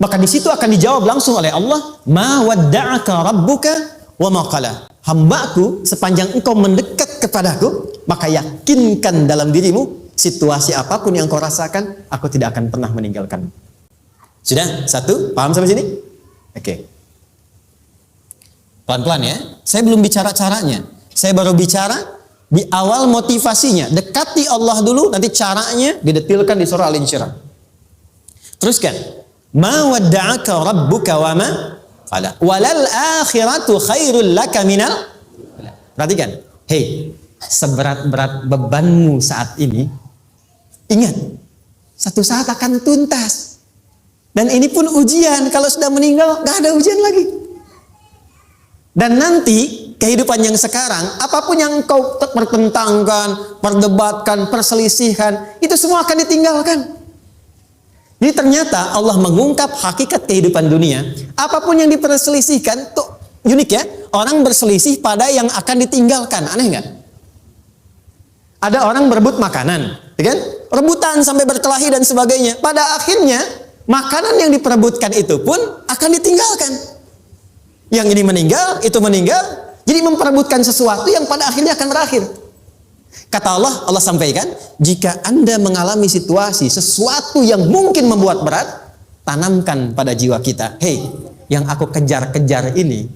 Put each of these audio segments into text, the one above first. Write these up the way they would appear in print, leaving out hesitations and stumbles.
Maka di situ akan dijawab langsung oleh Allah, ma wadda'aka rabbuka wa ma qala. Hambaku, sepanjang engkau mendekat kepadaku, maka yakinkan dalam dirimu, situasi apapun yang kau rasakan, aku tidak akan pernah meninggalkanmu. Sudah? Satu? Paham sampai sini? Oke. Pelan-pelan ya. Saya belum bicara caranya. Saya baru bicara di awal motivasinya. Dekati Allah dulu, nanti caranya didetilkan di surah Al-Insyirah. Teruskan. Ma wadda'aka rabbuka wa ma qala. Walal akhiratu khairul laka minal. Perhatikan. Hei, seberat-berat bebanmu saat ini, ingat, satu saat akan tuntas. Dan ini pun ujian. Kalau sudah meninggal, gak ada ujian lagi. Dan nanti kehidupan yang sekarang, apapun yang kau pertentangkan, perdebatkan, perselisihkan, itu semua akan ditinggalkan. Jadi ternyata Allah mengungkap hakikat kehidupan dunia. Apapun yang diperselisihkan, tuh unik ya. Orang berselisih pada yang akan ditinggalkan. Aneh nggak? Ada orang berebut makanan, ya kan? Rebutan sampai berkelahi dan sebagainya. Pada akhirnya makanan yang diperebutkan itu pun akan ditinggalkan. Yang ini meninggal, itu meninggal. Jadi memperebutkan sesuatu yang pada akhirnya akan berakhir. Kata Allah, Allah sampaikan, jika Anda mengalami situasi sesuatu yang mungkin membuat berat, tanamkan pada jiwa kita, hei, yang aku kejar-kejar ini,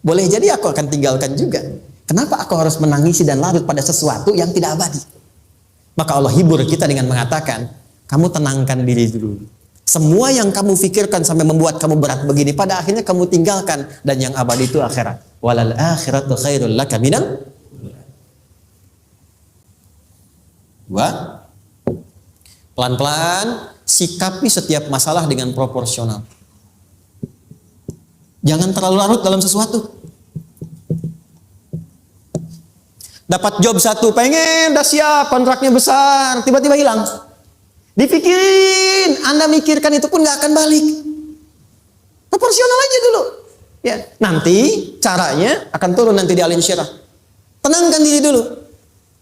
boleh jadi aku akan tinggalkan juga. Kenapa aku harus menangisi dan larut pada sesuatu yang tidak abadi? Maka Allah hibur kita dengan mengatakan, kamu tenangkan diri dulu. Semua yang kamu pikirkan sampai membuat kamu berat begini, pada akhirnya kamu tinggalkan. Dan yang abadi itu akhirat. Walal akhiratu khairul laka minal. Dua, pelan-pelan sikapi setiap masalah dengan proporsional. Jangan terlalu larut dalam sesuatu. Dapat job satu, pengen, udah siap, kontraknya besar, tiba-tiba hilang. Dipikirin, Anda mikirkan itu pun gak akan balik. Proporsional aja dulu. Ya, nanti caranya akan turun nanti di Al-Insyirah. Tenangkan diri dulu.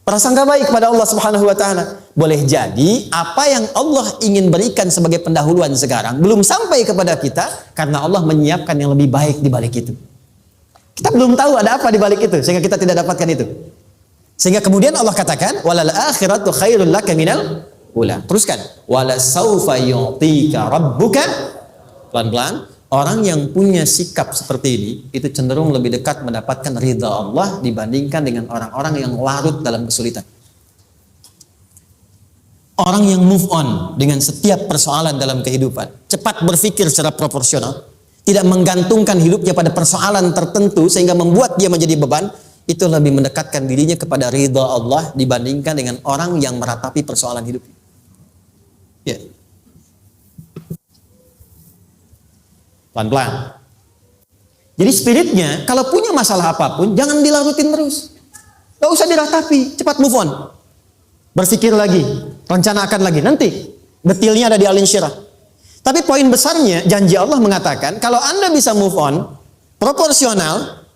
Prasangka baik kepada Allah Subhanahu wa taala. Boleh jadi apa yang Allah ingin berikan sebagai pendahuluan sekarang belum sampai kepada kita karena Allah menyiapkan yang lebih baik di balik itu. Kita belum tahu ada apa di balik itu sehingga kita tidak dapatkan itu. Sehingga kemudian Allah katakan walal akhiratu khairul laka minal ula. Teruskan. Wala saufa yu'tika rabbuka. Pelan-pelan. Orang yang punya sikap seperti ini itu cenderung lebih dekat mendapatkan ridha Allah dibandingkan dengan orang-orang yang larut dalam kesulitan. Orang yang move on dengan setiap persoalan dalam kehidupan, cepat berpikir secara proporsional, tidak menggantungkan hidupnya pada persoalan tertentu sehingga membuat dia menjadi beban, itu lebih mendekatkan dirinya kepada ridha Allah dibandingkan dengan orang yang meratapi persoalan hidup. Ya. Pelan-pelan. Jadi spiritnya, kalau punya masalah apapun, jangan dilarutin terus. Gak usah diratapi, cepat move on. Berpikir lagi, rencanakan lagi. Nanti, detailnya ada di Al-Insyirah. Tapi poin besarnya, janji Allah mengatakan, kalau Anda bisa move on, proporsional,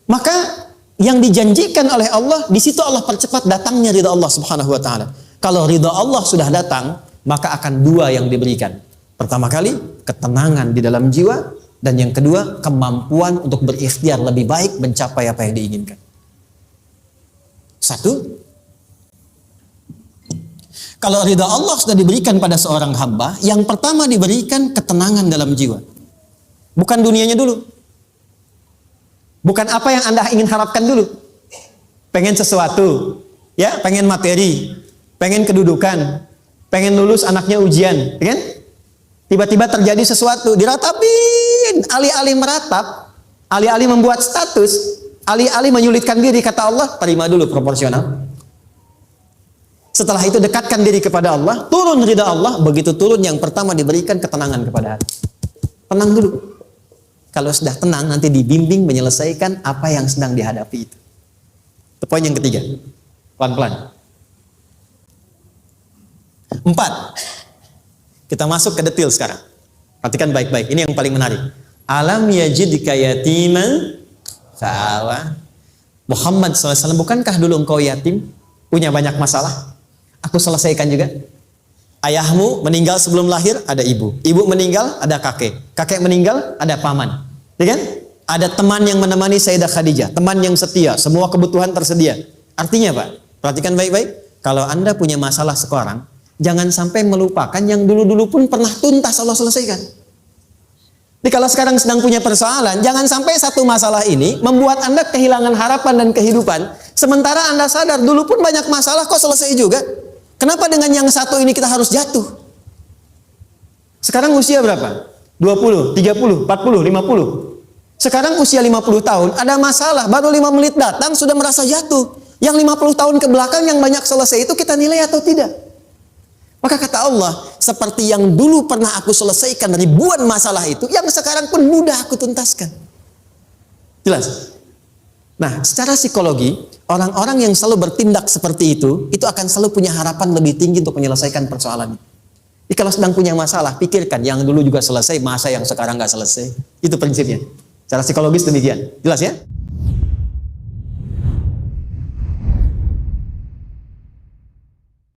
maka yang dijanjikan oleh Allah, di situ Allah percepat datangnya ridha Allah Subhanahu wa taala. Kalau ridha Allah sudah datang, maka akan dua yang diberikan. Pertama kali, ketenangan di dalam jiwa. Dan yang kedua, kemampuan untuk berikhtiar lebih baik mencapai apa yang diinginkan. Satu, kalau ridha Allah sudah diberikan pada seorang hamba, yang pertama diberikan ketenangan dalam jiwa. Bukan dunianya dulu. Bukan apa yang Anda ingin harapkan dulu. Pengen sesuatu, ya, pengen materi, pengen kedudukan, pengen lulus anaknya ujian, ya kan? Tiba-tiba terjadi sesuatu, diratapin, alih-alih meratap, alih-alih membuat status, alih-alih menyulitkan diri, kata Allah, terima dulu proporsional. Setelah itu dekatkan diri kepada Allah, turun ridha Allah, begitu turun yang pertama diberikan ketenangan kepada hati. Tenang dulu. Kalau sudah tenang, nanti dibimbing menyelesaikan apa yang sedang dihadapi itu. Itu poin yang ketiga. Pelan-pelan. 4. Kita masuk ke detail sekarang. Perhatikan baik-baik. Ini yang paling menarik. Alam yajidka yatiman fa'awa. Muhammad SAW, bukankah dulu engkau yatim? Punya banyak masalah? Aku selesaikan juga. Ayahmu meninggal sebelum lahir, ada ibu. Ibu meninggal, ada kakek. Kakek meninggal, ada paman. Ya kan? Ada teman yang menemani Sayyidah Khadijah, teman yang setia, semua kebutuhan tersedia. Artinya Pak, perhatikan baik-baik. Kalau Anda punya masalah sekarang, jangan sampai melupakan yang dulu-dulu pun pernah tuntas Allah selesaikan. Jadi kalau sekarang sedang punya persoalan, jangan sampai satu masalah ini membuat Anda kehilangan harapan dan kehidupan. Sementara Anda sadar dulu pun banyak masalah kok selesai juga. Kenapa dengan yang satu ini kita harus jatuh? Sekarang usia berapa? 20, 30, 40, 50. Sekarang usia 50 tahun, ada masalah, baru 5 menit datang sudah merasa jatuh. Yang 50 tahun ke belakang yang banyak selesai itu kita nilai atau tidak? Maka kata Allah, seperti yang dulu pernah aku selesaikan ribuan masalah itu, yang sekarang pun mudah aku tuntaskan. Jelas? Nah, secara psikologi, orang-orang yang selalu bertindak seperti itu akan selalu punya harapan lebih tinggi untuk menyelesaikan persoalan. Jadi kalau sedang punya masalah, pikirkan yang dulu juga selesai, masa yang sekarang nggak selesai. Itu prinsipnya. Secara psikologis demikian. Jelas ya?